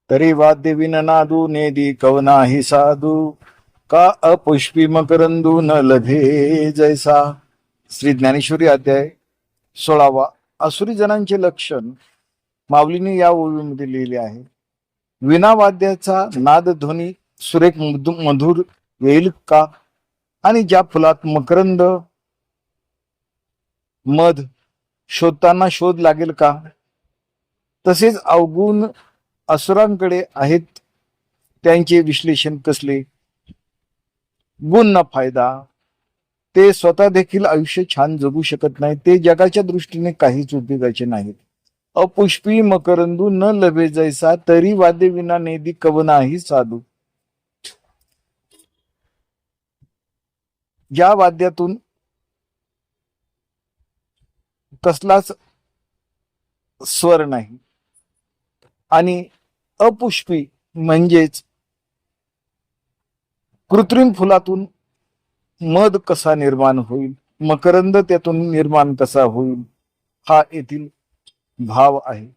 तरी वाद्य विननादू नेदी कवनाही साधू का अपुष्पी मकरंदू न लभे जैसा. श्री ज्ञानेश्वरी अध्याय 16. असुरी जनांचे लक्षण माऊलीने या ओळीमध्ये लिहिले आहे. विना वाद्याचा नाद ध्वनी सुरेख मधुर येईल का? आणि ज्या फुलात मकरंद मध शोधताना शोध लागेल का? तसेच अवगुण असुरांकडे आहेत, त्यांचे विश्लेषण कसले? गुण ना फायदा, ते स्वतः देखील आयुष्य छान जगू शकत नाही, ते जगाच्या दृष्टीने काहीच उपयोगाचे नाहीत. अपुष्पी मकरंदू न लभे जैसा, तरी वाद्य विना नेदी कवनाही साधू. ज्या वाद्यातून कसलाच स्वर नाही आणि अपुष्पी म्हणजेच कृत्रिम फुलातून मध कसा निर्माण होईल, मकरंद त्यातून निर्माण कसा होईल, हा येथील भाव आहे.